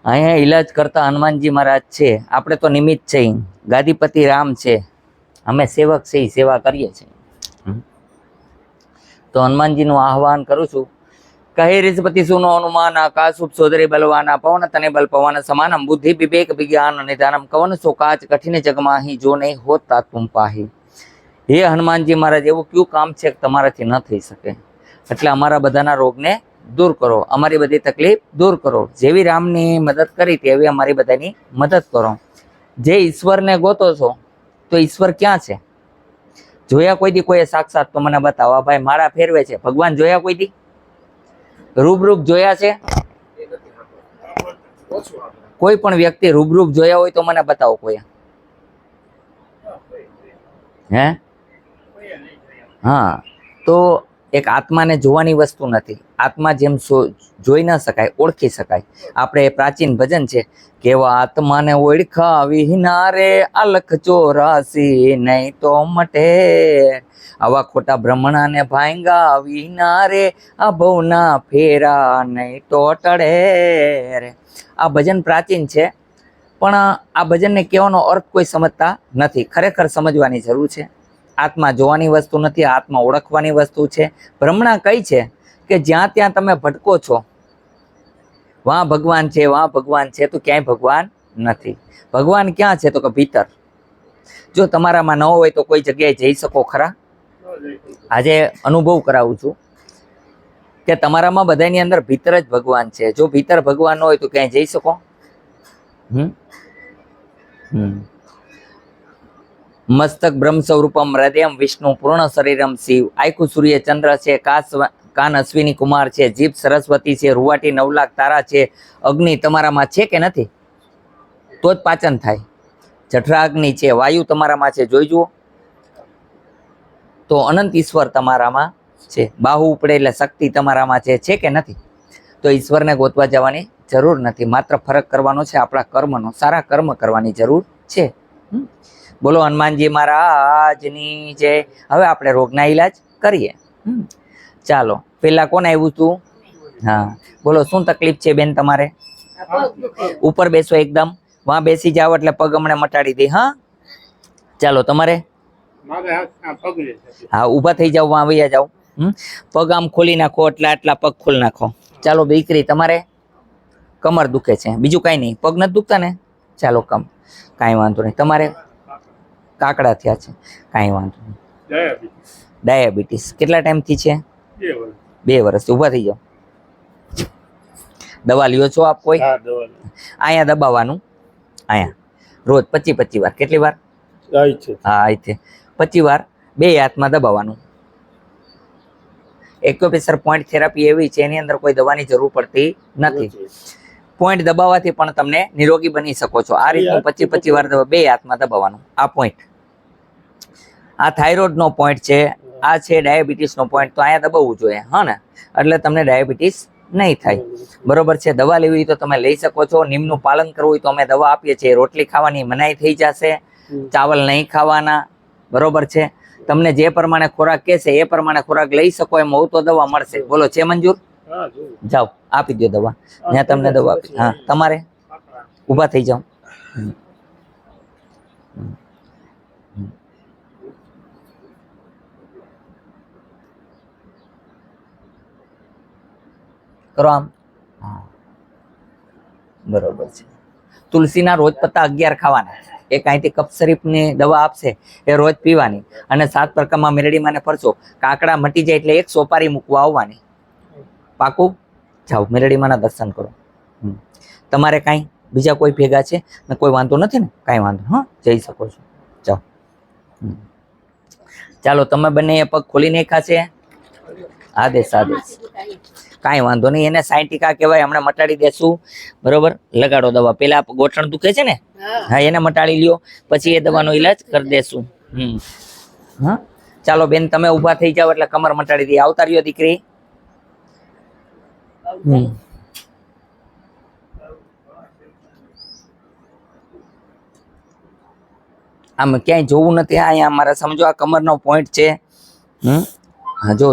અહીંયા ઈલાજ કરતા હનુમાનજી મહારાજ છે, આપણે તો નિમિત્ત છે, ગાદીપતિ રામ છે, અમે સેવક છે, સેવા કરીએ છીએ. તો હનુમાનજીનું આહવાન કરું છું. કહે રીઝપતિ સુનો હનુમાન આકાશુપ સોદરી બલવાના પવન તને બલ પવન સમાનમ બુદ્ધિ વિવેક વિજ્ઞાન નિદાનમ કવન સો કાચ કઠિન જગમાહી જો નહીં હોતા તુમ પાહી. હે હનુમાનજી મહારાજ, એવું કયું કામ છે કે તમારાથી ન થઈ શકે? એટલે અમારા બધાના રોગને દૂર કરો, અમારી બધી તકલીફ દૂર કરો. જેવી રામની મદદ કરી તેવી અમારી બધાની મદદ કરો. જે ઈશ્વરને ગોતો છો તો ઈશ્વર ક્યાં છે? જોયા કોઈ દી કોઈ સાક્ષાત? તો મને બતાવો. ભાઈ માળા ફેરવે છે, ભગવાન જોયા કોઈ દી? રૂબરૂપ જોયા છે? કોઈ પણ વ્યક્તિ રૂબરૂપ જોયા હોય તો મને બતાવો કોઈ. હે? હા, તો એક આત્માને જોવાની વસ્તુ નથી. આત્મા જેમ જોઈ ન શકાય, ઓળખી શકાય. આપણે પ્રાચીન ભજન છે, કેવા આત્માને ઓળખા વિના રે અલખ 84 નહીં તો મટે. આવા ખોટા બ્રહ્મણાને ભાંગા વિના રે આ ભવના ફેરા નહીં તો ટળે રે. આ ભજન પ્રાચીન છે, પણ આ ભજનને કહેવાનો અર્થ કોઈ સમજતા નથી. ખરેખર સમજવાની જરૂર છે. આત્મા જોવાની વસ્તુ નથી, આત્મા ઓળખવાની વસ્તુ છે. ભ્રમણા કઈ છે કે જ્યાં ત્યાં તમે ભટકો છો, વાં ભગવાન છે, વાં ભગવાન છે, તો ક્યાંય ભગવાન નથી. ભગવાન ક્યાં છે? તો કે ભીતર. જો તમારામાં ન હોય તો કોઈ જગ્યાએ જઈ શકો ખરા? આજે અનુભવ કરાવું છું કે તમારામાં બધાની અંદર ભીતર જ ભગવાન છે. જો ભીતર ભગવાન ન હોય તો ક્યાંય જઈ શકો? મસ્તક બ્રહ્મ સ્વરૂપમ હૃદયમ વિષ્ણુ પૂર્ણ શરીરમ શિવ. આખું સૂર્ય ચંદ્ર છે, કાન અશ્વિની કુમાર છે, જીભ સરસ્વતી છે, રૂવાટી 9 લાખ તારા છે. અગ્નિ તમારામાં છે કે નથી? તો જ પાચન થાય. જઠરા અગ્નિ છે, વાયુ તમારામાં છે, જોઈ જુઓ. તો અનંત ઈશ્વર તમારામાં છે. બાહુ ઉપડે એટલે શક્તિ તમારામાં છે કે નથી? તો ઈશ્વરને ગોતવા જવાની જરૂર નથી. માત્ર ફરક કરવાનો છે આપણા કર્મનો. સારા કર્મ કરવાની જરૂર છે. બોલો હનુમાનજી મહારાજની જય. હવે આપણે રોગના ઈલાજ કરીએ. ચાલો, પેલા કોણ આવ્યું તું? હા, બોલો શું તકલીફ છે બેન તમારે? ઉપર બેસો એકદમ. વાં બેસી જાવ એટલે પગ હમણાં મટાડી દે. હા, ચાલો તમારે? હા, ઊભા થઈ જાવ, વાં વૈયા જાવ. પગ આમ ખોલી નાખો, આટલા પગ ખોલી નાખો. ચાલો દીકરી, તમારે કમર દુખે છે, બીજું કાંઈ નહીં? પગ નથી દુખતા ને? ચાલો, કાંઈ વાંધો નહીં. તમારે કાકડા થયા છે, કાંઈ વાંધો નહીં. ડાયાબિટીસ કેટલા ટાઈમથી છે? 2 વર્ષથી. ઊભા થઈ જાઓ. દવા લ્યો છો આપ કોઈ? અહીંયા દબાવવાનું, અહીંયા રોજ 25 વાર. કેટલી વાર? હા, અહીંથી 25 વાર 2 હાથમાં દબાવવાનું. એક્યુપ્રેશર પોઈન્ટ થેરાપી એવી છે, એની અંદર કોઈ દવાની જરૂર પડતી નથી. પોઈન્ટ દબાવવાથી પણ તમને નિરોગી બની શકો છો. આ રીતનું 25 વાર 2 હાથમાં દબાવવાનું. આ પોઈન્ટ, આ થાઇરોઇડ નો પોઈન્ટ છે, આ છે ડાયાબિટીસ નો પોઈન્ટ. તો અહીંયા દબાવવું જોઈએ, હા ને? એટલે તમને ડાયાબિટીસ નહીં થાય. બરોબર છે. દવા લેવી હોય તો તમે લઈ શકો છો. નિયમનું પાલન કરવું હોય તો અમે દવા આપીએ છીએ. રોટલી ખાવાની મનાઈ થઈ જશે, ચાવલ નહીં ખાવાના. બરોબર છે. તમને જે પ્રમાણે ખોરાક કહેશે એ પ્રમાણે ખોરાક લઈ શકો. એમ હોવ તો દવા મળશે. બોલો, છે મંજૂર? જાઓ, આપી દો દવા. ત્યાં તમને દવા આપી. હા, તમારે ઊભા થઈ જાઓ. કરો આમ. હા, બરોબર છે. તુલસીના રોજ પત્તા 11 ખાવાના. એક અહીંથી કફ શરીફની દવા આપશે, એ રોજ પીવાની. અને 7 પ્રકારમાં મેરડીમાં ને ફરશો. કાકડા મટી જાય એટલે 1 સોપારી મૂકવા આવવાની. પાકું? જાઓ, મેરડીમાંના દર્શન કરો. તમારે કાંઈ બીજા કોઈ ભેગા છે ને? કોઈ વાંધો નથી ને? કાંઈ વાંધો. હા, જઈ શકો છો. જાઓ. ચાલો, તમે બંને પગ ખોલી નાખ્યા છે? આદેશ. કાંઈ વાંધો નહીં. એને સાયન્ટિકા કહેવાય. હમણાં મટાડી દેશું. બરોબર, લગાડો દવા. પેલા ગોઠણ દુખે છે ને? હા, એને મટાડી લ્યો, પછી એ દવાનો ઈલાજ કરી દેશું. હા, ચાલો બેન, તમે ઊભા થઈ જાવ એટલે કમર મટાડી દઈએ. આવતા રહ્યો દીકરી. આમ ક્યાંય જોવું નથી. અહીંયા મારા સમજો આ કમરનો પોઈન્ટ છે. હા, જો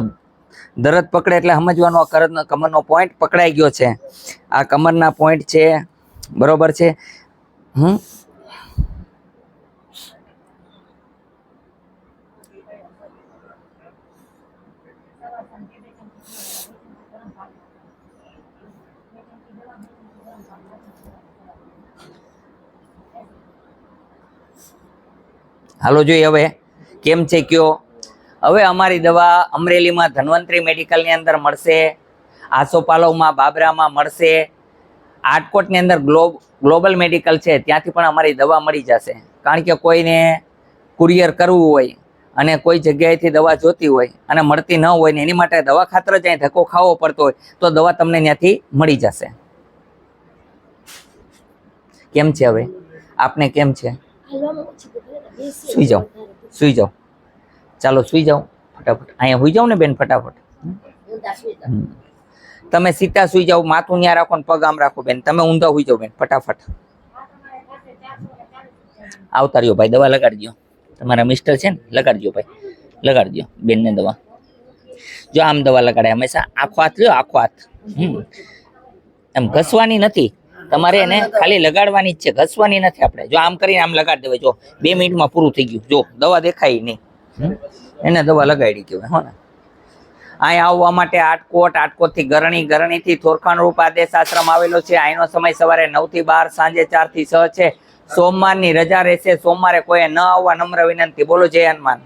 દરદ પકડે એટલે સમજવાનો આ કમરનો પોઈન્ટ પકડાઈ ગયો છે. આ કમરના પોઈન્ટ છે, બરોબર છે. હાલો જોઈએ હવે કેમ છે કયો. હવે અમારી દવા અમરેલીમાં ધન્વંતરી મેડિકલની અંદર મળશે, આસોપાલવમાં, બાબરામાં મળશે, આટકોટની અંદર ગ્લોબલ મેડિકલ છે ત્યાંથી પણ અમારી દવા મળી જશે. કારણ કે કોઈને કુરિયર કરવું હોય અને કોઈ જગ્યાએથી દવા જોતી હોય અને મળતી ન હોય ને એની માટે દવા ખાતર જ અહીં ધક્કો ખાવો પડતો હોય તો દવા તમને ત્યાંથી મળી જશે. કેમ છે હવે આપને કેમ છે? સુઈ જાઓ, સુઈ જાઓ, ચાલો સુઈ જાઓ ફટાફટ. અહીંયા સુઈ જાઓ ને બેન ફટાફટ. તમે સીધા સુઈ જાઓ, માથું ન્યા રાખો ને પગ આમ રાખો બેન. તમે ઊંધા સુઈ જાઓ બેન ફટાફટ. આવતા રહ્યો ભાઈ, દવા લગાડજો. તમારા મિસ્ટર છે ને, લગાડજો ભાઈ, લગાડજો બેનને દવા. જો આમ દવા લગાડે હંમેશા. આખો હાથ લ્યો, આખો હાથ. એમ ઘસવાની નથી તમારે, એને ખાલી લગાડવાની જ છે, ઘસવાની નથી આપણે. જો આમ કરીને આમ લગાડી દેવાય. જો 2 મિનિટમાં પૂરું થઈ ગયું. જો દવા દેખાય નહીં, એને દવા લગાડી કહેવાય. હો ને. અહીંયા આવવા માટે આટકોટથી ગરણી, ગરણીથી થોરખાણ રૂપ આદેશ આશ્રમ આવેલો છે. અહીંનો સમય સવારે 9 થી 12, સાંજે 4 થી 6 છે. સોમવારની રજા રહેશે. સોમવારે કોઈ ન આવવા નમ્ર વિનંતી. બોલો જય હનુમાન.